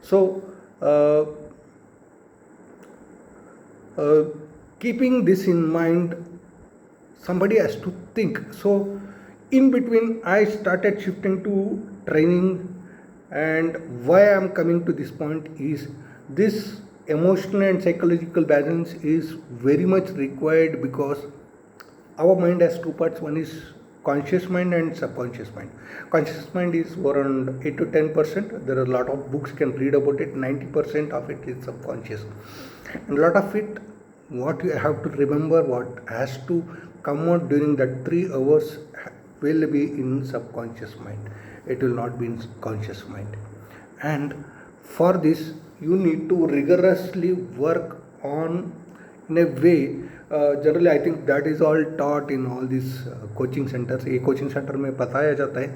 So uh, uh, keeping this in mind, somebody has to think. So in between I started shifting to training. And why I'm coming to this point is, this emotional and psychological balance is very much required, because our mind has two parts. One is conscious mind and subconscious mind. Conscious mind is around 8 to 10%. There are a lot of books can read about it. 90% of it is subconscious, and a lot of it, what you have to remember, what has to come out during that 3 hours will be in subconscious mind. It will not be in conscious mind. And for this, you need to rigorously work on in a way. Generally I think that is all taught in all these coaching centres. ये coaching centre में बताया जाता है.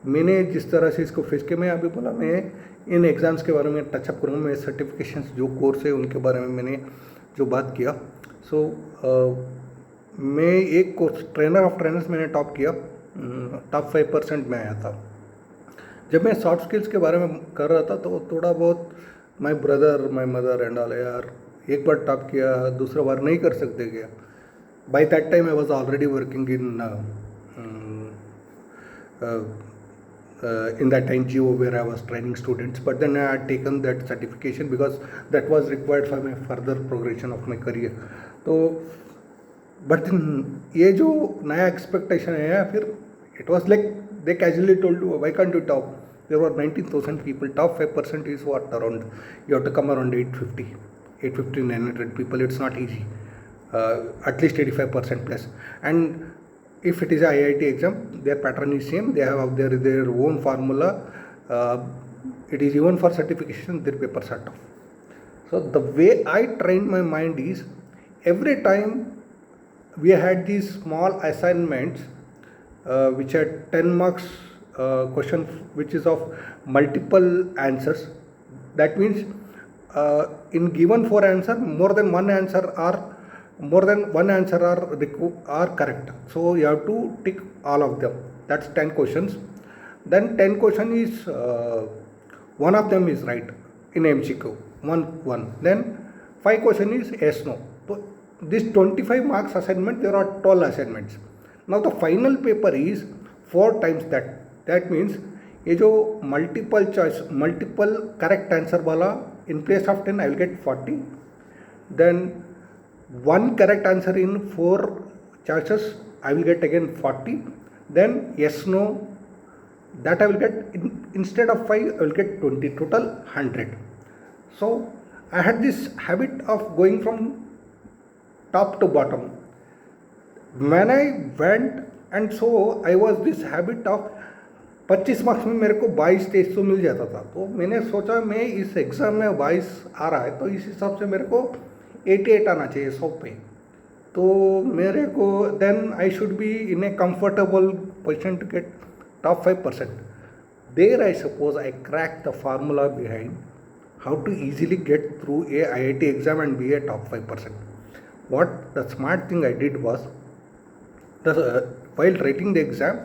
मैंने जिस तरह से इसको फेस किया, मैं अभी बोला मैं इन एग्ज़ाम्स के बारे में टचअप करूँगा. मैं सर्टिफिकेशंस जो कोर्स है उनके बारे में मैंने जो बात किया. सो मैं एक कोर्स ट्रेनर ऑफ ट्रेनर्स मैंने टॉप किया. टॉप 5% में आया था. जब मैं सॉफ्ट स्किल्स के बारे में कर रहा था तो थोड़ा बहुत my brother, my mother and all, यार एक बार टॉप किया, दूसरा बार नहीं कर सकते क्या. By that time I was already working in that NGO where I was training students, but then I had taken that certification because that was required for my further progression of my career. तो but then ये जो नया expectation है, फिर it was like they casually told you, why can't you top? There were 19,000 people. Top 5% is what, around, you have to come around 850, 900 people. It's not easy. At least 85% plus. And if it is a IIT exam, their pattern is same. They have their own formula. It is even for certification, their papers are tough. So the way I trained my mind is, every time we had these small assignments which had 10 marks question, which is of multiple answers. That means in given 4 answer, more than one answer are correct. So you have to tick all of them. That's 10 questions. Then 10 question is one of them is right in MCQ. One. Then 5 question is yes no. So this 25 marks assignment, there are 12 assignments. Now the final paper is 4 times that. That means ये जो multiple choice, multiple correct answer वाला, in place of 10 I will get 40. Then one correct answer in 4 choices I will get again 40. Then yes no, that I will get instead of 5 I will get 20. Total 100. So I had this habit of going from top to bottom. When I went, and so I was this habit of 25 marks में मेरे को 22-23 तो मिल जाता था. तो मैंने सोचा मैं इस एग्ज़ाम में 22 आ रहा है तो इस हिसाब से मेरे को 88 आना चाहिए 100 पे. तो मेरे को then I should be in a comfortable position to get top 5%. There I suppose I crack the formula behind how to easily get through a IIT exam and be a top 5%. What the smart thing I did was, while writing the exam,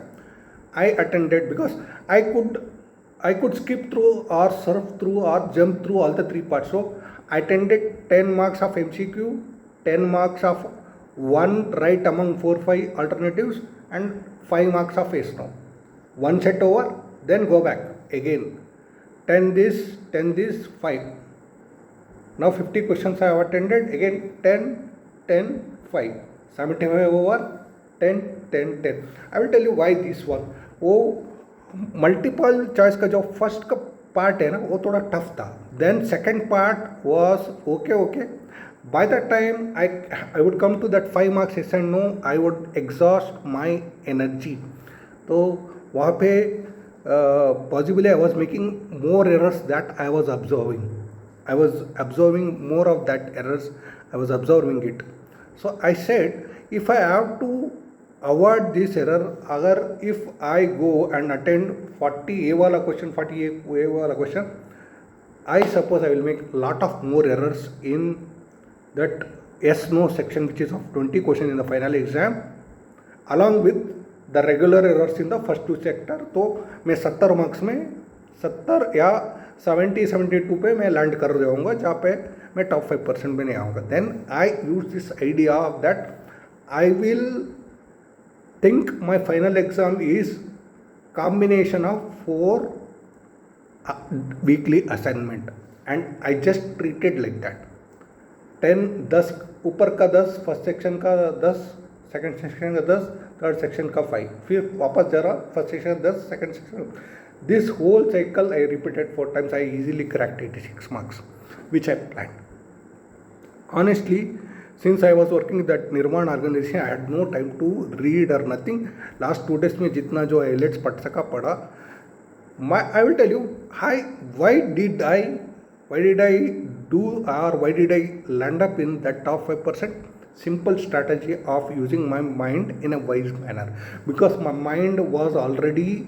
I attended, because I could skip through or surf through or jump through all the 3 parts. So I attended 10 marks of MCQ, 10 marks of one right among 4-5 alternatives, and 5 marks of yes no. One set over, then go back again. 10 this, 5. Now 50 questions I have attended. Again 10, 5. 75 over, 10. I will tell you why this one. वो multiple choice का जो first का part है ना, वो थोड़ा tough था. Then second part was okay. By that time I would come to that 5 marks yes and no, I would exhaust my energy. तो वहाँ पे possibly I was making more errors that I was observing. I was observing more of that errors. I was observing it. So I said, if I have to avoid this error, अगर if I go and attend 40 A वाला question, 40 A वाला question, I suppose I will make lot of more errors in that yes no section, which is of 20 question in the final exam, along with the regular errors in the first 2 sector. तो मैं 70 marks में 70 या 72 पे मैं land कर जाऊँगा, जहाँ पे मैं टॉप 5% में नहीं आऊँगा. Then I use this idea of that I will think my final exam is combination of 4 weekly assignment, and I just treated like that. 10 ऊपर का 10, फर्स्ट सेक्शन का 10, सेकंड सेक्शन का 10, थर्ड सेक्शन का 5, फिर वापस जरा first section 10, second section. This whole cycle I repeated 4 times. I easily cracked 86 marks, which I planned. Honestly, since I was working in that Nirman organization, I had no time to read or nothing. Last 2 days में जितना जो highlights पढ़ सका पढ़ा. I will tell you, why did I do, or why did I land up in that top 5%? Simple strategy of using my mind in a wise manner, because my mind was already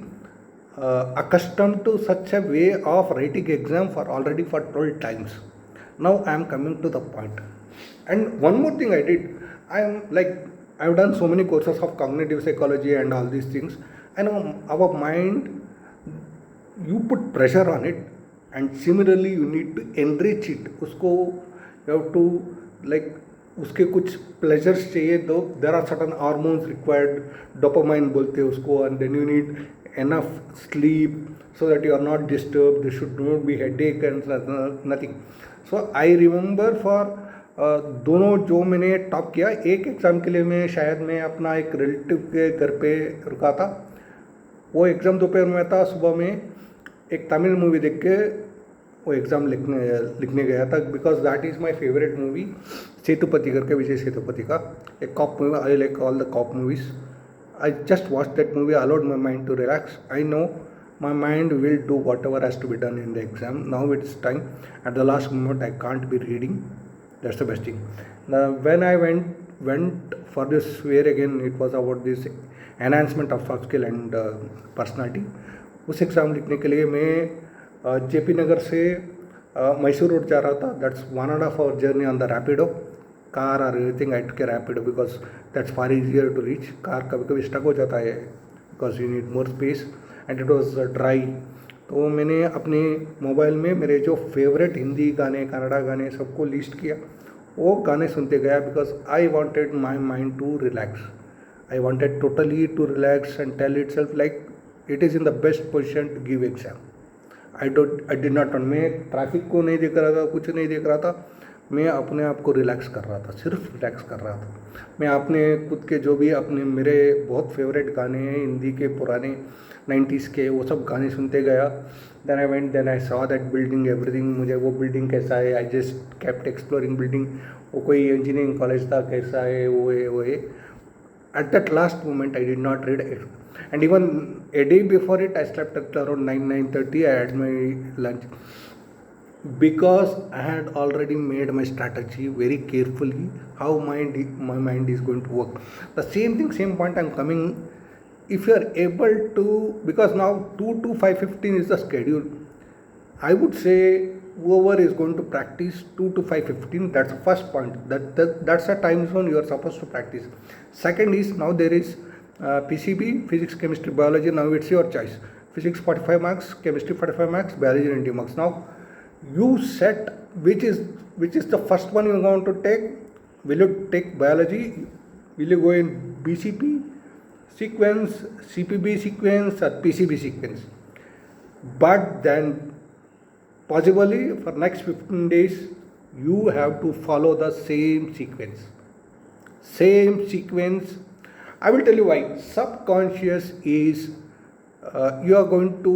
accustomed to such a way of writing exam for 12 times. Now I am coming to the point. And one more thing I did, I've done so many courses of cognitive psychology and all these things. And our mind, you put pressure on it, and similarly you need to enrich it. उसको you have to उसके कुछ pleasures चाहिए, though there are certain hormones required, dopamine बोलते हैं उसको, and then you need enough sleep so that you are not disturbed. There should not be headache and nothing. So I remember for दोनों जो मैंने top किया, एक exam के लिए मैं अपना एक रिलेटिव के घर पे रुका था. वो एग्ज़ाम दोपहर में था. सुबह में एक तमिल मूवी देख के वो एग्ज़ाम लिखने गया था, because that is my favourite movie, Sethupathi करके, विजय सेतुपति का एक cop movie. I like all the cop movies. I just watch that movie, allowed my mind to relax. I know my mind will do whatever has to be done in the exam. Now it's time. At the last moment I can't be reading. That's the best thing. Now when I went for this swear again, it was about this enhancement of soft skill and personality. उस exam लिखने के लिए मैं JP नगर से Mysore road जा रहा था. That's 1.5 hour journey on the Rapido. Car और everything I took Rapido because that's far easier to reach. Car कभी कभी स्टक हो जाता है because you need more space and it was dry. तो मैंने अपने मोबाइल में मेरे जो फेवरेट हिंदी गाने, कन्नड़ा गाने सबको लिस्ट किया. वो गाने सुनते गया because I wanted my mind to relax. I wanted totally to relax and tell itself like it is in the best position to give exam. I did not. मैं traffic को नहीं देख रहा था, कुछ नहीं देख रहा था. मैं अपने आप को रिलैक्स कर रहा था, सिर्फ रिलैक्स कर रहा था. मैं अपने खुद के जो भी अपने मेरे बहुत फेवरेट गाने हैं हिंदी के, पुराने 90s के, वो सब गाने सुनते गया. Then I saw that building, everything. मुझे वो बिल्डिंग कैसा है, I just kept exploring building. वो कोई इंजीनियरिंग कॉलेज था, कैसा है वो है. At that last moment I did not read it, and even a day before it I slept at around 9:30. I had my lunch because I had already made my strategy very carefully how my mind is going to work. The same thing, same point I'm coming. If you are able to, because now 2 to 5:15 is the schedule, I would say whoever is going to practice 2 to 5:15, that's the first point. That's a time zone you are supposed to practice. Second is, now there is PCB, physics, chemistry, biology. Now it's your choice. Physics 45 marks, chemistry 45 marks, biology 90 marks. Now you set which is the first one you're going to take. Will you take biology? Will you go in BCP sequence, CPB sequence, or PCB sequence? But then possibly for next 15 days you have to follow the same sequence. I will tell you why. Subconscious is you are going to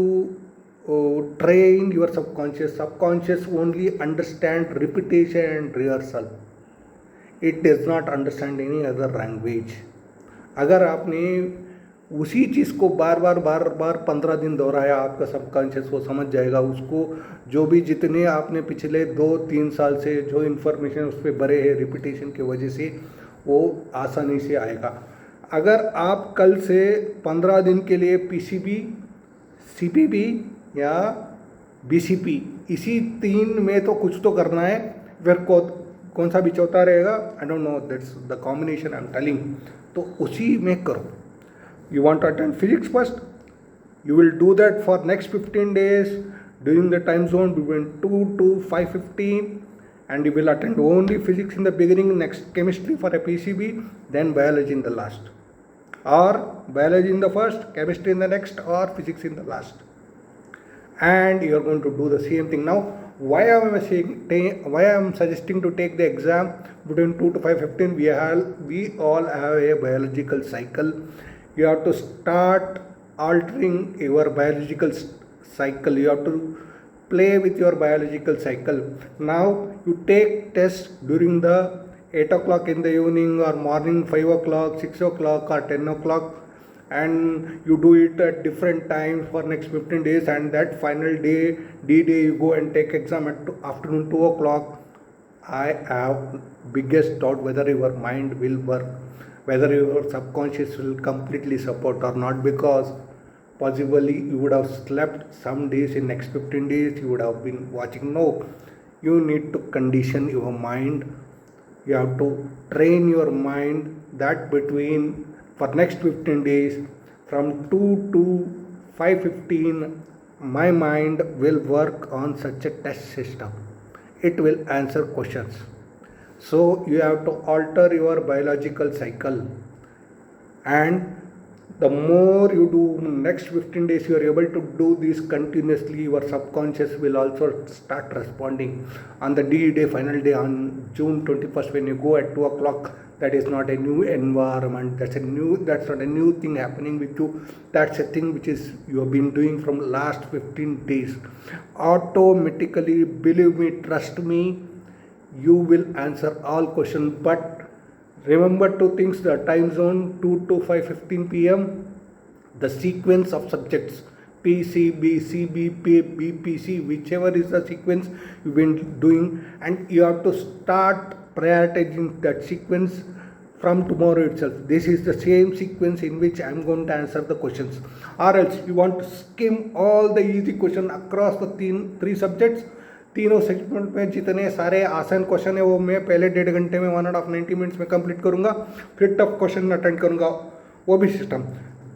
train your subconscious. Subconscious only understand repetition and rehearsal. It does not understand any other language. अगर आपने उसी चीज़ को बार बार 15 दिन दोहराया, आपका subconscious वो समझ जाएगा. उसको जो भी जितने आपने पिछले 2-3 साल से जो इन्फॉर्मेशन उस पर भरे हैं रिपीटेशन की वजह से, वो आसानी से आएगा. अगर आप कल से 15 दिन के लिए PCB, CPB या BCP, इसी 3 में तो कुछ तो करना है, फिर कौन सा भी चौथा रहेगा, I don't know. That's the combination I am telling. तो उसी में करो. You want to attend physics first, You will do that for next 15 days during the time zone between 2 to 5:15, and you will attend only physics in the beginning, next chemistry for a PCB, then biology in the last, or biology in the first, chemistry in the next, or physics in the last. And you are going to do the same thing. Now, why I am suggesting to take the exam between 2 to 5:15? We all have a biological cycle. You have to start altering your biological cycle. You have to play with your biological cycle. Now you take tests during the 8 o'clock in the evening, or morning 5 o'clock, 6 o'clock, or 10 o'clock, and you do it at different times for next 15 days, and that final day, D-Day, you go and take exam at afternoon 2 o'clock. I have biggest doubt whether your mind will work, whether your subconscious will completely support or not, because possibly you would have slept some days in next 15 days, you would have been watching. No, you need to condition your mind. You have to train your mind that between for next 15 days from 2 to 5:15 my mind will work on such a test system. It will answer questions. So you have to alter your biological cycle, and the more you do next 15 days, you are able to do this continuously, your subconscious will also start responding. On the D-Day, final day on June 21st, when you go at 2 o'clock, that is not a new environment, that's not a new thing happening with you, that's a thing which is you have been doing from last 15 days. Automatically, believe me, trust me, you will answer all questions. But remember two things: the time zone 2 to 5:15 p.m., the sequence of subjects PCB, CBP, BPC, whichever is the sequence you've been doing, and you have to start prioritizing that sequence from tomorrow itself. This is the same sequence in which I am going to answer the questions, or else you want to skim all the easy question across the three subjects. तीनों segment में जितने सारे आसान question है वो मैं पहले 1.5 घंटे में 1.5 90 मिनट्स में कंप्लीट करूंगा, फिर टफ क्वेश्चन अटेंड करूंगा. वो भी सिस्टम,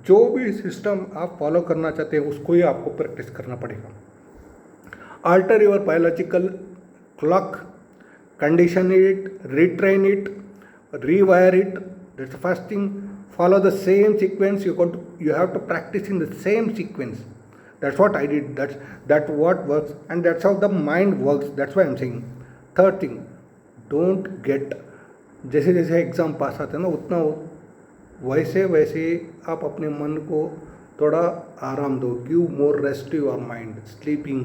जो भी सिस्टम आप फॉलो करना चाहते हैं उसको ही आपको प्रैक्टिस करना पड़ेगा. Alter your biological clock, condition it, retrain it, rewire it. That's the first thing. Follow the same sequence. You have to practice in the same sequence. That's what I did. That's what works, and that's how the mind works. That's why I'm saying. Third thing, don't get, जैसे जैसे exam pass आते हैं ना, उतना वैसे वैसे आप अपने मन को थोड़ा आराम दो. Give more rest to your mind. Sleeping,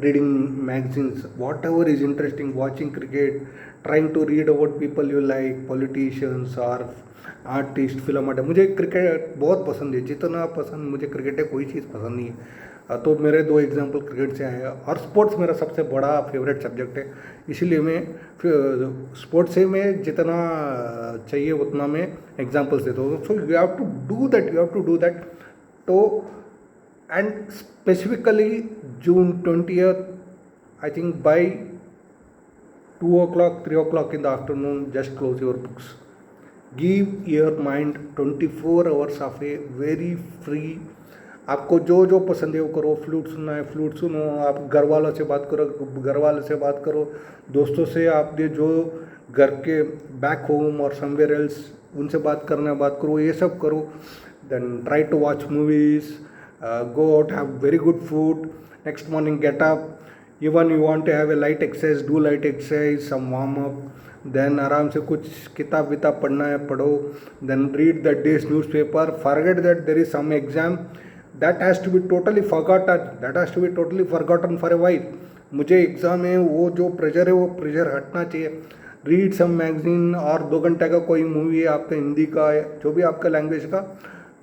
reading magazines, whatever is interesting, watching cricket, trying to read about people you like, politicians और आर्टिस्ट, फिल्म आर्टिस्ट. मुझे क्रिकेट बहुत पसंद है, जितना पसंद मुझे क्रिकेट है कोई चीज़ पसंद नहीं है. तो मेरे 2 एग्जाम्पल क्रिकेट से आए, और स्पोर्ट्स मेरा सबसे बड़ा फेवरेट सब्जेक्ट है, इसीलिए मैं स्पोर्ट्स से मैं जितना चाहिए उतना मैं एग्जाम्पल्स देता हूँ. So you have to do that. तो and specifically June 20th, I think by 2 o'clock, 3 o'clock in the afternoon, just close your books. Give your mind 24 hours of a very free. आपको जो जो पसंद है वो करो. फ्लूट सुनना है फ्लूट सुनो, आप घर वालों से बात करो, दोस्तों से आपने जो घर के बैक होम और समवेयर एल्स उनसे बात करो, ये सब करो. Then try to watch movies, go out, have very good food. Next morning get up, even you want to have a light exercise, do light exercise, some warm up. देन आराम से कुछ किताब विताब पढ़ना है पढ़ो. Then read the day's newspaper. Forget that there is some exam. That has to be totally forgotten for a while. मुझे एग्ज़ाम है, वो जो प्रेशर है वो प्रेशर हटना चाहिए. रीड सम मैगजीन, और 2 घंटे का कोई मूवी है आपका हिंदी का, जो भी आपका लैंग्वेज का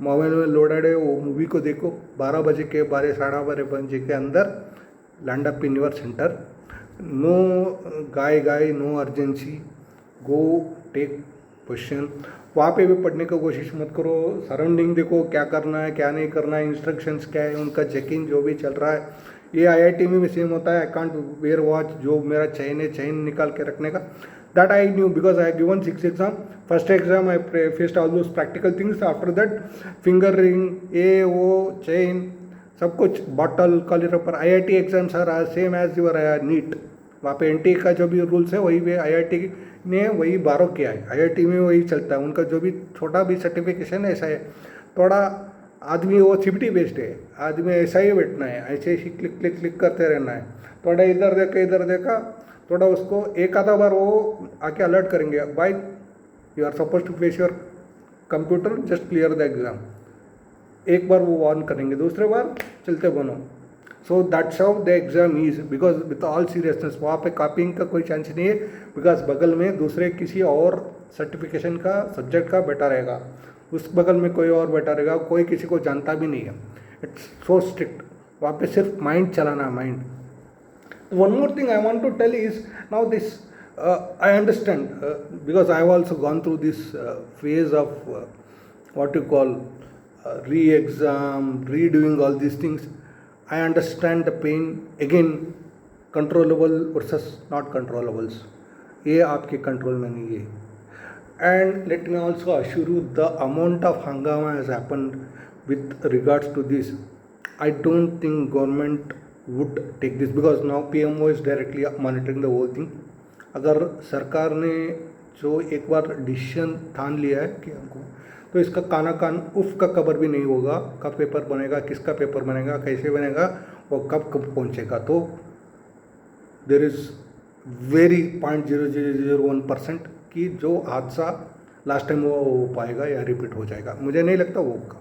मोबाइल में लोडेड है, वो मूवी को देखो. 12 बजे के 12 बजे के अंदर land up in your centre. No guy no urgency, go take question. वहाँ पे भी पढ़ने की कोशिश मत करो. सराउंडिंग देखो, क्या करना है क्या नहीं करना है, इंस्ट्रक्शंस क्या है, उनका चेकिंग जो भी चल रहा है. ये IIT में भी सेम होता है. आई कांट वेयर वॉच, जो मेरा चेन निकाल के रखने का. That I knew because I given 6 exam. First exam I faced all those practical things. After that finger ring, ये वो चेन, सब कुछ बॉटल कॉलर पर IIT exams are same as your NEET. वहाँ पे NTA का जो भी रूल्स है वही भी IIT ने वही बारो किया है, IIT में वही चलता है। उनका जो भी छोटा भी सर्टिफिकेशन है ऐसा है। थोड़ा आदमी वो CBT बेस्ड है, आदमी ऐसा ही बैठना है, ऐसे ही क्लिक क्लिक क्लिक करते रहना है। थोड़ा इधर देखा, थोड़ा उसको एक आधा बार वो आके अलर्ट करेंगे, by you are suppose to face your computer, just clear the exam. एक बार वो ऑन करेंगे, दूसरे बार चलते बनो। So that's how the exam is, because with all seriousness. वहाँ पे कॉपिंग का कोई चांस नहीं है, बिकॉज बगल में दूसरे किसी और सर्टिफिकेशन का सब्जेक्ट का बैठा रहेगा, उस बगल में कोई और बैठा रहेगा, कोई किसी को जानता भी नहीं है। It's so strict. वहाँ पे सिर्फ माइंड चलाना, mind. One more thing I want to tell is, now this I understand, because I have also gone through this phase of what you call re-exam, redoing all these things. I understand the pain. Again, controllable versus not controllables, ये आपके control में नहीं है। And let me also assure you, the amount of hangama has happened with regards to this. I don't think government would take this, because now PMO is directly monitoring the whole thing. अगर सरकार ने जो एक बार decision ठान लिया है कि हमको, तो इसका काना कान उफ का खबर भी नहीं होगा, कब पेपर बनेगा, किसका पेपर बनेगा, कैसे बनेगा, और कब कब पहुंचेगा। तो देर इज़ वेरी 0.0001% कि जो हादसा लास्ट टाइम हुआ वो हो पाएगा या रिपीट हो जाएगा। मुझे नहीं लगता वो होगा।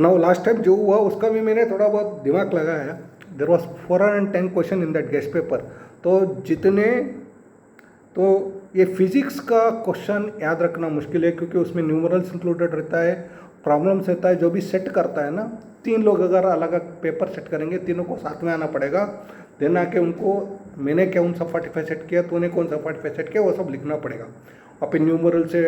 नाउ लास्ट टाइम जो हुआ उसका भी मैंने थोड़ा बहुत दिमाग लगाया। There was 410 question in that guest paper. तो जितने, तो ये फिजिक्स का क्वेश्चन याद रखना मुश्किल है, क्योंकि उसमें न्यूमरल्स इंक्लूडेड रहता है, प्रॉब्लम्स रहता है। जो भी सेट करता है ना, 3 लोग अगर अलग अलग पेपर सेट करेंगे, तीनों को साथ में आना पड़ेगा। देन आके उनको मैंने कौन सा 45 सेट किया, तूने कौन सा 45 सेट किया, वो सब लिखना पड़ेगा। और फिर न्यूमरल से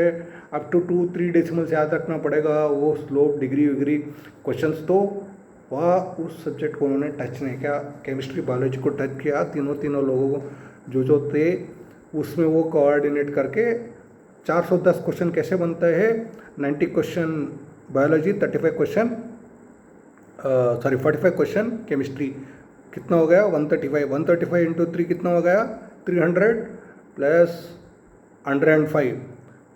अप टू 2-3 डेसिमल से याद रखना पड़ेगा, वो स्लोप डिग्री विग्री क्वेश्चंस। तो वह उस सब्जेक्ट को उन्होंने टच नहीं किया, केमिस्ट्री बायोलॉजी को टच किया। तीनों लोगों को जो थे उसमें वो कोऑर्डिनेट करके 410 क्वेश्चन कैसे बनता है। 90 question biology, 35 question 45 question chemistry, कितना हो गया 135। 135 इंटू 3 कितना हो गया 300 प्लस 105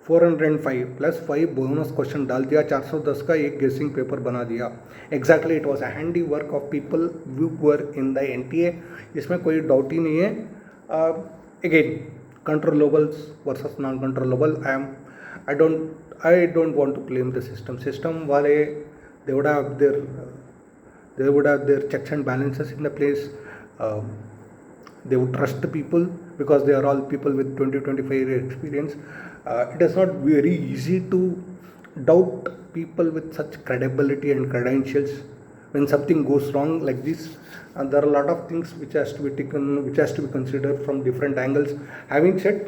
405 प्लस 5 बोनस क्वेश्चन डाल दिया। 410 का एक गेसिंग पेपर बना दिया। Exactly it was a handy work of people who were in the NTA। इसमें कोई डाउट ही नहीं है। Again controllables versus non controllable, I don't want to blame the system वाले, they would have their checks and balances in the place. They would trust the people because they are all people with 20-25 year experience. It is not very easy to doubt people with such credibility and credentials when something goes wrong like this. And there are a lot of things which has to be taken, which has to be considered from different angles. Having said,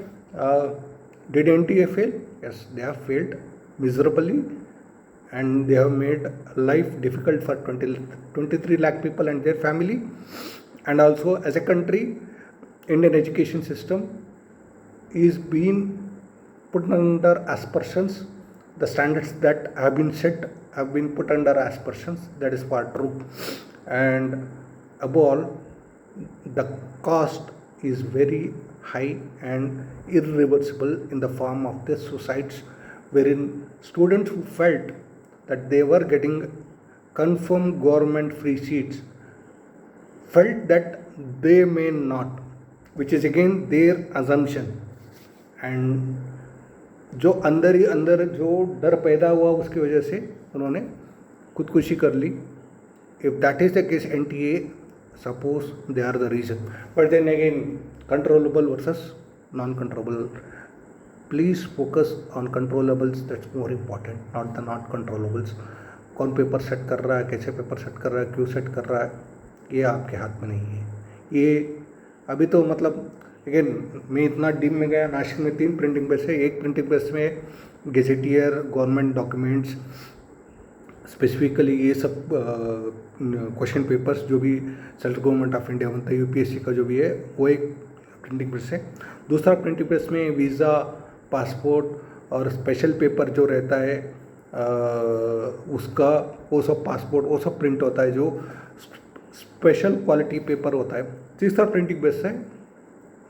did NTA fail? Yes, they have failed miserably, and they have made life difficult for 23 lakh people and their family. And also, as a country, Indian education system is being put under aspersions. The standards that have been set have been put under aspersions. That is far true. And above all, the cost is very high and irreversible in the form of the suicides, wherein students who felt that they were getting confirmed government free seats felt that they may not, which is again their assumption. And जो अंदर ही अंदर जो डर पैदा हुआ उसकी वजह से उन्होंने खुदकुशी कर ली. If that is the case, NTA, suppose they are the reason. But then again, controllable versus non-controllable. Please focus on controllables. That's more important, not the not controllables. कौन पेपर सेट कर रहा है, कैसे पेपर सेट कर रहा है, क्यों set कर रहा है, ये आपके हाथ में नहीं है. ये अभी तो मतलब अगेन मैं इतना डीप में गया. नासिक में 3 प्रिंटिंग प्रेस है. एक प्रिंटिंग प्रेस में गेजेटियर, गवर्नमेंट डॉक्यूमेंट्स, स्पेसिफिकली ये सब क्वेश्चन पेपर्स जो भी सेंट्रल गवर्नमेंट ऑफ इंडिया बनता है, यूपीएससी का जो भी है, वो एक प्रिंटिंग प्रेस है. दूसरा प्रिंटिंग प्रेस में वीज़ा, पासपोर्ट और स्पेशल पेपर जो रहता है, उसका वो सब पासपोर्ट वो सब प्रिंट होता है, जो स्पेशल क्वालिटी पेपर होता है। तीसरा प्रिंटिंग प्रेस है,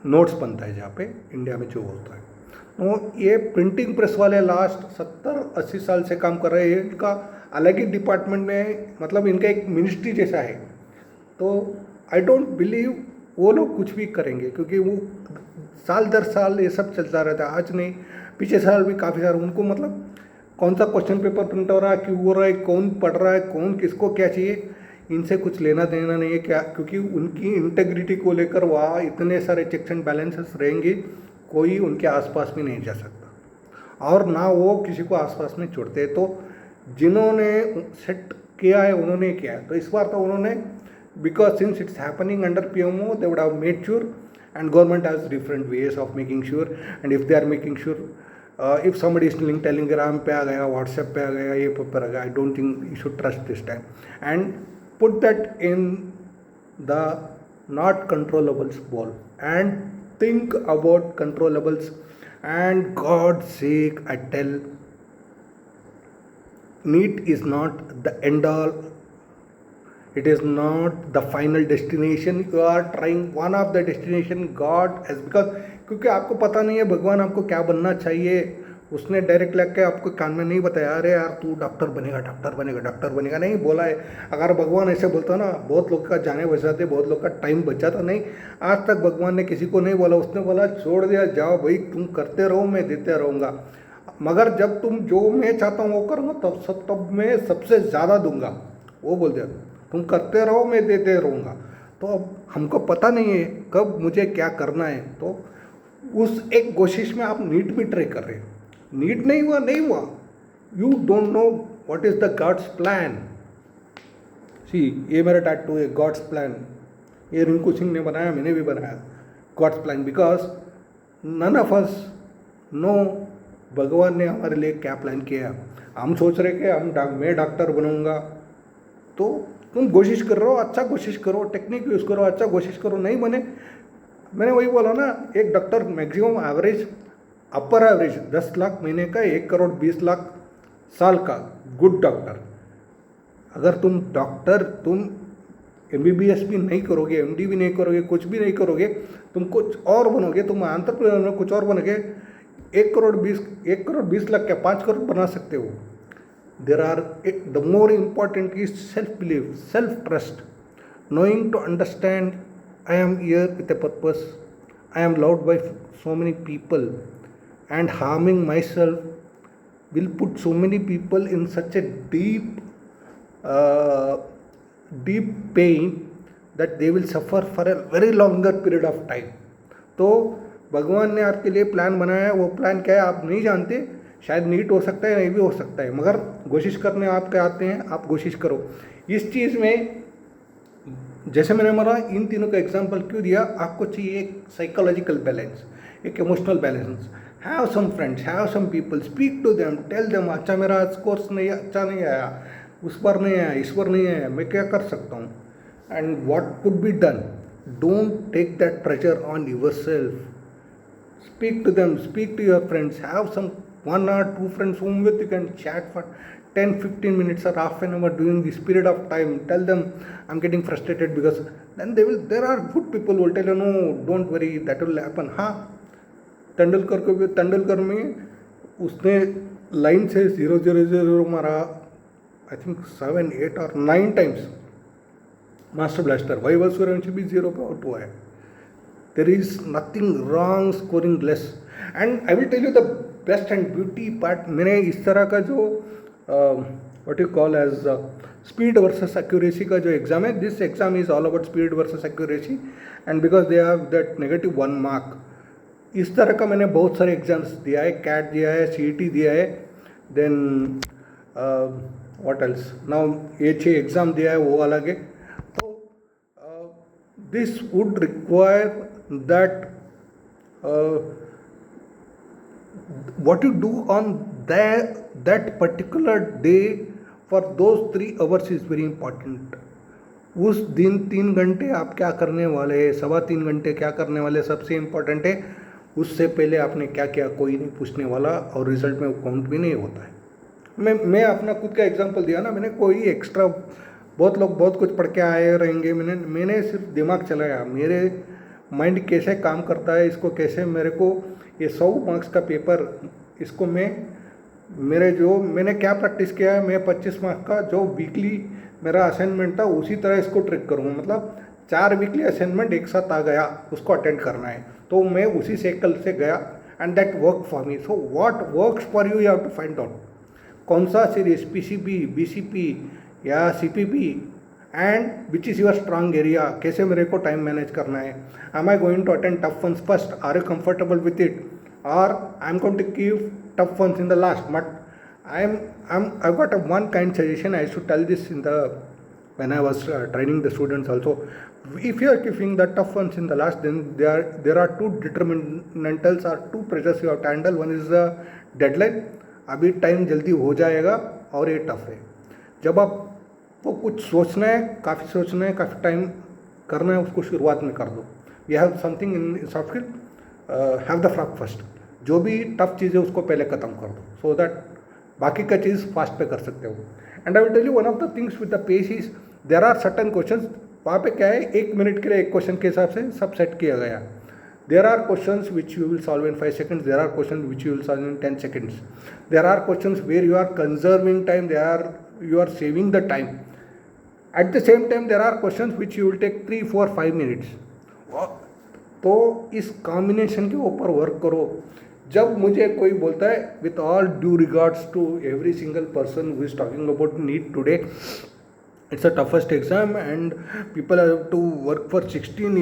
नोट्स बनता है जहाँ पे इंडिया में जो होता है। तो ये प्रिंटिंग प्रेस वाले लास्ट 70-80 साल से काम कर रहे हैं। इनका अलग ही डिपार्टमेंट में, मतलब इनका एक मिनिस्ट्री जैसा है। तो आई डोंट बिलीव वो लोग कुछ भी करेंगे, क्योंकि वो साल दर साल ये सब चलता रहता है। आज नहीं, पिछले साल भी काफ़ी सारे उनको, मतलब कौन सा क्वेश्चन पेपर प्रिंट हो रहा है, क्यों हो रहा है, कौन पढ़ रहा है, कौन किसको क्या चाहिए, इनसे कुछ लेना देना नहीं है क्या, क्योंकि उनकी इंटेग्रिटी को लेकर वहाँ इतने सारे चेक्स एंड बैलेंसेस रहेंगे, कोई उनके आसपास भी नहीं जा सकता, और ना वो किसी को आसपास में छोड़ते। तो जिन्होंने सेट किया है उन्होंने किया है। तो इस बार तो उन्होंने, because since it's happening under PMO, they would have made sure, and government has different ways of making sure, and if they are making sure, if somebody is telling Telegram पे आ गया, WhatsApp पे आ गया, ये पर आ गया, I don't think you should trust this time, and put that in the not controllables ball and think about controllables. And God's sake, I tell, NEET is not the end all. It is not the final destination. You are trying one of the destination God has, because क्योंकि आपको पता नहीं है भगवान आपको क्या बनना चाहिए। उसने डायरेक्ट लग के आपको कान में नहीं बताया, अरे यार तू डॉक्टर बनेगा, डॉक्टर बनेगा, डॉक्टर बनेगा, नहीं बोला है। अगर भगवान ऐसे बोलता ना, बहुत लोग का जाने बच जाते, बहुत लोग का टाइम बच जाता। नहीं, आज तक भगवान ने किसी को नहीं बोला। उसने बोला छोड़ दिया, जाओ भाई तुम करते रहो, मैं देते रहूँगा, मगर जब तुम जो मैं चाहता हूँ वो करूँगा, तब मैं सबसे ज़्यादा दूंगा। वो बोल दिया तुम करते रहो, मैं देते रहूँगा। तो अब हमको पता नहीं है कब मुझे क्या करना है। तो उस एक कोशिश में आप नीट भी ट्राई कर रहे हो, नीट नहीं हुआ, नहीं हुआ, you don't know what is the God's plan. See, ये मेरा टैटू है, गॉड्स प्लान। ये रिंकू सिंह ने बनाया, मैंने भी बनाया, God's plan, because none of us know भगवान ने हमारे लिए क्या प्लान किया। हम सोच रहे कि मैं डॉक्टर बनूंगा। तो तुम कोशिश कर रहे हो, अच्छा कोशिश करो, टेक्निक यूज़ करो, अच्छा कोशिश करो, नहीं बने, मैंने वही बोला ना, एक डॉक्टर मैक्सिमम एवरेज, अपर एवरेज 10 लाख महीने का, 1 करोड़ 20 लाख साल का गुड डॉक्टर। अगर तुम डॉक्टर, तुम MBBS भी नहीं करोगे, MD भी नहीं करोगे, कुछ भी नहीं करोगे, तुम कुछ और बनोगे, तुम एंटरप्रेन्योर में कुछ और बनोगे, 1 करोड़ 20 लाख क्या 5 करोड़ बना सकते हो। There are, the more important is self-belief, self-trust, knowing to understand I am here with a purpose, I am loved by so many people, and harming myself will put so many people in such a deep pain that they will suffer for a very longer period of time. तो भगवान ने आपके लिए plan बनाया है, वो plan क्या है आप नहीं जानते। शायद नीट हो सकता है, नहीं भी हो सकता है, मगर कोशिश करने आपके आते हैं, आप कोशिश करो। इस चीज़ में जैसे मैंने बोला, इन तीनों का एग्जांपल क्यों दिया, आपको चाहिए एक साइकोलॉजिकल बैलेंस, एक emotional balance. Have some friends, have some people, speak to them, tell them, अच्छा मेरा कोर्स नहीं, अच्छा नहीं आया, उस पर नहीं आया, इस पर नहीं आया, मैं क्या कर सकता हूँ, and what could be done. Don't take that pressure on yourself. Speak to them, speak to your friends, have some 1 or 2 friends whom with you can chat for 10-15 minutes or half an hour during this period of time. Tell them I'm getting frustrated, because then there are good people who will tell you, no, don't worry, that will happen. हाँ, तेंदुलकर में उसने line से 0-0-0 मारा, I think 7, 8 और 9 times master blaster. Vaibhav Suryavanshi भी 0 पे out हुआ है। There is nothing wrong scoring less, and I will tell you the best and beauty part. मैंने इस तरह का जो what you call as speed versus accuracy का जो एग्ज़ाम है, this exam is all about speed versus accuracy, and because they have that -1 mark, इस तरह का मैंने बहुत सारे एग्जाम्स दिया है, कैट दिया है, CET दिया है, देन what else, now ये 6 एग्ज़ाम दिया है, वो अलग है। तो this would require that what you do on that particular day for those 3 hours is very important. उस दिन 3 घंटे आप क्या करने वाले हैं, 3.25 घंटे क्या करने वाले, सबसे इम्पोर्टेंट है। उससे पहले आपने क्या किया कोई नहीं पूछने वाला, और रिजल्ट में वो काउंट भी नहीं होता है। मैं अपना खुद का एग्जांपल दिया ना, मैंने कोई एक्स्ट्रा, बहुत लोग बहुत कुछ पढ़ के आए रहेंगे, मैंने सिर्फ दिमाग चलाया, मेरे माइंड कैसे काम करता है, इसको कैसे मेरे को ये 100 मार्क्स का पेपर, इसको मैंने क्या प्रैक्टिस किया है, मैं 25 मार्क्स का जो वीकली मेरा असाइनमेंट था उसी तरह इसको ट्रिक करूँगा, मतलब 4 वीकली असाइनमेंट एक साथ आ गया, उसको अटेंड करना है, तो मैं उसी साइकिल से गया and that work for me. So what works for you have to find out. कौन सा सीरीज, पीसीपी, बीसीपी या CPP, and which is your strong area, कैसे मेरे को टाइम मैनेज करना है. Am I going to attend tough ones first, are you comfortable with it, और I am going to give tough ones in the last. But I've got a one kind suggestion. I used to tell this when I was training the students also. If you are giving the tough ones in the last, then there are two determinantals or two pressures you have to handle. One is the deadline. अभी time जल्दी हो जाएगा, और ये tough है. जब आपको कुछ सोचना है, काफ़ी सोचना है, काफ़ी टाइम करना है, उसको शुरुआत में कर दो. We have something in soft skill, have the frog first. जो भी टफ चीज़ है उसको पहले ख़त्म कर दो, सो दैट बाकी का चीज़ फास्ट पे कर सकते हो. And I will tell you one of the things with the pace is there are certain questions. वहाँ पे क्या है, 1 मिनट के लिए एक क्वेश्चन के हिसाब से सब सेट किया गया. There are questions which you will solve in 5 seconds, there are question which you will solve in 10 seconds, there are questions where you are conserving time, you are saving the time. At the same time there are questions which you will take 3, 4, 5 minutes. तो इस combination के ऊपर work करो. जब मुझे कोई बोलता है, with all due regards to every single person who is talking about NEET today, it's a toughest exam and people have to work for 16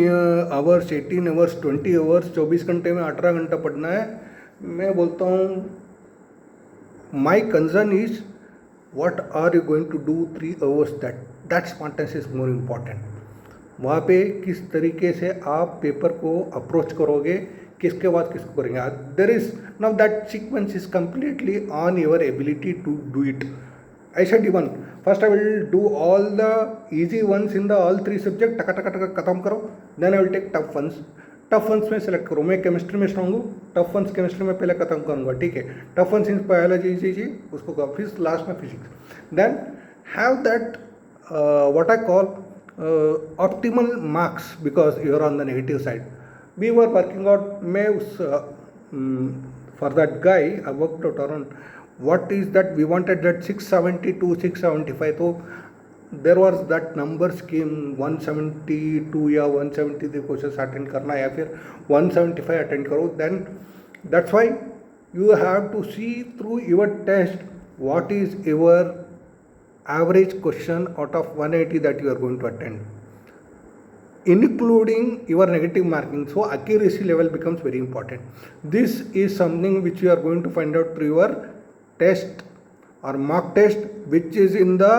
hours, 18 hours, 20 hours, 24 घंटे में 18 घंटा पढ़ना है. मैं बोलता हूँ, my concern is what are you going to do 3 hours, that smartness is more important. वहाँ पे किस तरीके से आप पेपर को अप्रोच करोगे, किसके बाद किसको करेंगे. There is now that sequence is completely on your ability to do it. I said even first I will do all the easy ones in the all 3 subject, टका टका टका खत्म करो. Then I will take tough ones. Tough ones में select करो. मैं chemistry में strong हूँ, टफ वंस केमिस्ट्री में पहले खत्म करूँगा, ठीक है. टफ वंस इन बायोलॉजी जी उसको करो, फिर लास्ट में physics. Then have that what I call optimal marks, because you are on the negative side. We were working out, मैं उस for that guy I worked out around what is that we wanted that 672, 675. तो there was that number scheme 172 या 170 question attend करना, या फिर 175 attend करो. Then that's why you have to see through your test what is your average question out of 180 that you are going to attend, including your negative marking. So accuracy level becomes very important. This is something which you are going to find out through your test or mock test, which is in the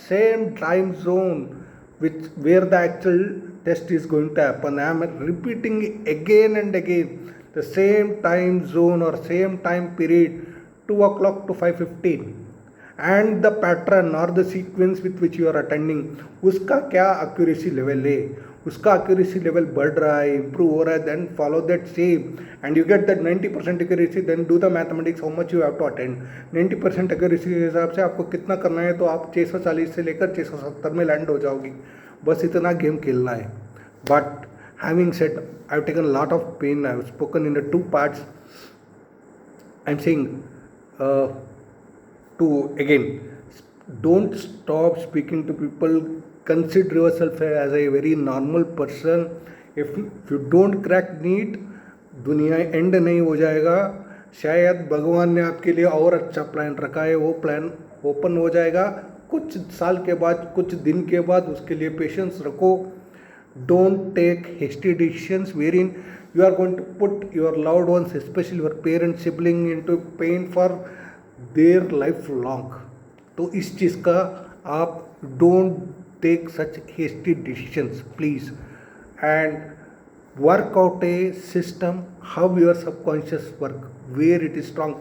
same time zone where the actual test is going to happen. I am repeating again and again, the same time zone or same time period, 2 o'clock to 5:15, and the pattern or the sequence with which you are attending, उसका क्या accuracy level है, उसका accuracy level बढ़ रहा है, improve हो रहा है, then follow that same and you get that 90% accuracy. then do the mathematics, how much you have to attend. 90% accuracy के हिसाब से आपको कितना करना है, तो आप 640 से लेकर 670 में लैंड हो जाओगी. बस इतना गेम खेलना है. But having said, I have taken a lot of pain. I have spoken in the 2 parts. I am saying to again, don't stop speaking to people. Consider yourself as a very normal person. If you don't crack NEET, दुनिया and नहीं हो जाएगा. शायद भगवान ने आपके लिए और अच्छा प्लान रखा है, वो प्लान ओपन हो जाएगा कुछ साल के बाद, कुछ दिन के बाद. उसके लिए पेशेंस रखो. Don't take hasty decisions wherein you are going to put your loved ones, especially your parents, sibling, into pain for their life long. तो इस चीज़ का आप don't take such hasty decisions, please, and work out a system how your subconscious work, where it is strong.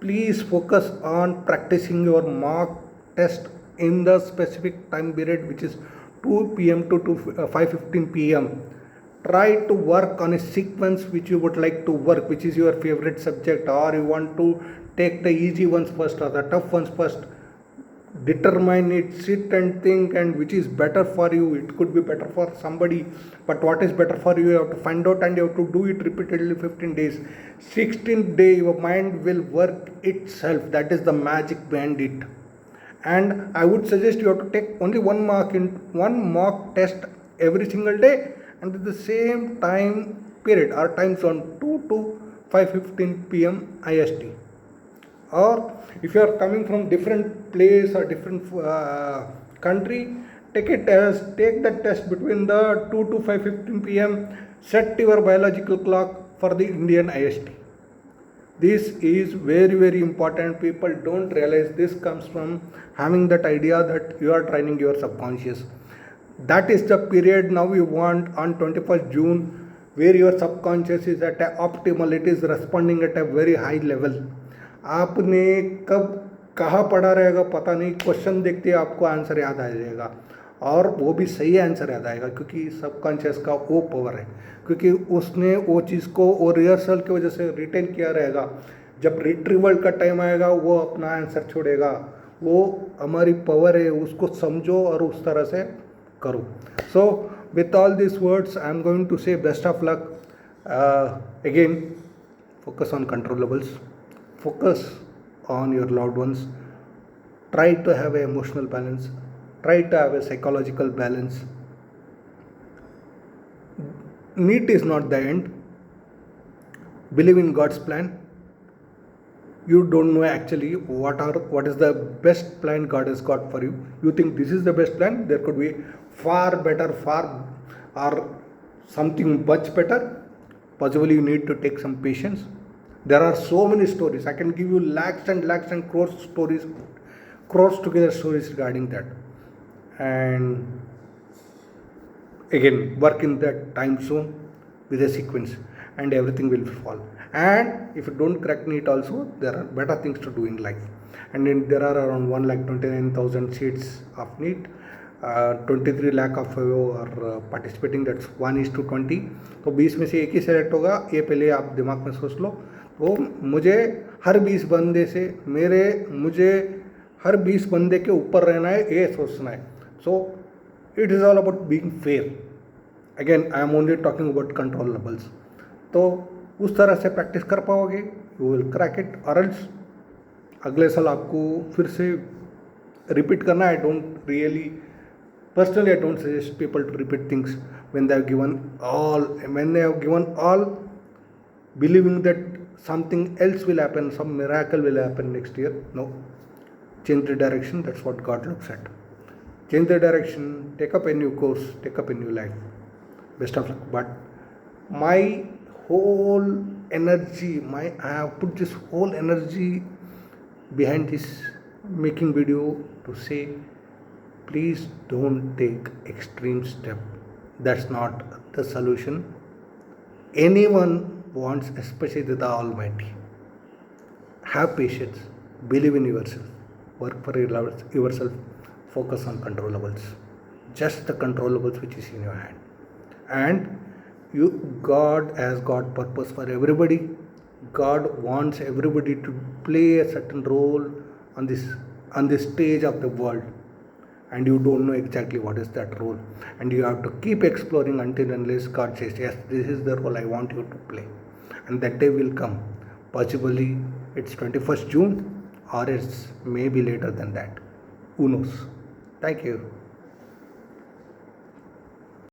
Please focus on practicing your mock test in the specific time period, which is 2 p.m. to 5:15 p.m. try to work on a sequence which you would like to work, which is your favorite subject, or you want to take the easy ones first or the tough ones first. Determine it, sit and think, and which is better for you. It could be better for somebody, but what is better for you, you have to find out, and you have to do it repeatedly 15 days. 16th day your mind will work itself. That is the magic behind it. And I would suggest you have to take only one mock test every single day, and at the same time period or time zone, 2 to 5:15 p.m. IST. Or if you are coming from different place or different country, take the test between the 2 to 5:15 p.m. Set your biological clock for the Indian IST. This is very, very important. People don't realize this comes from having that idea that you are training your subconscious. That is the period now you want on 21st June, where your subconscious is at a optimal, it is responding at a very high level. आपने कब कहाँ पढ़ा रहेगा पता नहीं, question देखते आपको answer याद आ जाएगा, और वो भी सही आंसर याद आएगा, क्योंकि सबकॉन्शियस का वो पावर है, क्योंकि उसने वो चीज़ को वो रिहर्सल की वजह से रिटेन किया रहेगा. जब रिट्रीवल का टाइम आएगा वो अपना आंसर छोड़ेगा. वो हमारी पावर है, उसको समझो और उस तरह से करो. So with all this words I am going to say best of luck. Again focus on controllables, focus on your loved ones, try to have an emotional balance, try to have a psychological balance. NEET is not the end. Believe in God's plan. You don't know actually what is the best plan God has got for you. You think this is the best plan. There could be far better, or something much better. Possibly you need to take some patience. There are so many stories. I can give you lakhs and lakhs and crores together stories regarding that. And again, work in that time zone with a sequence, and everything will fall. And if you don't crack NEET also, there are better things to do in life. And then there are around 1,29,000 seats of NEET. 23 lakh of और participating, that's 1:20. तो 20 में से एक ही select होगा, ये पहले आप दिमाग में सोच लो. तो मुझे हर 20 बंदे से मुझे हर 20 बंदे के ऊपर रहना है, ये सोचना है. So it is all about being fair. Again I am only talking about controllables. तो उस तरह से प्रैक्टिस कर पाओगे, यू विल क्रैक इट. और एल्स अगले साल आपको फिर से रिपीट करना. I don't really personally, I don't suggest people to repeat things when they have given all, believing that something else will happen, some miracle will happen next year. No, change the direction. That's what God looks at. Change the direction, take up a new course, take up a new life. Best of luck. But my whole energy, I have put this whole energy behind this making video to say, please don't take extreme step. That's not the solution anyone wants, especially the Almighty. Have patience, believe in yourself, work for yourself, focus on controllables, just the controllables which is in your hand. And God has got purpose for everybody. God wants everybody to play a certain role on this stage of the world. And you don't know exactly what is that role, and you have to keep exploring until unless God says, yes, this is the role I want you to play. And that day will come. Possibly it's 21st June, or it's maybe later than that. Who knows? Thank you.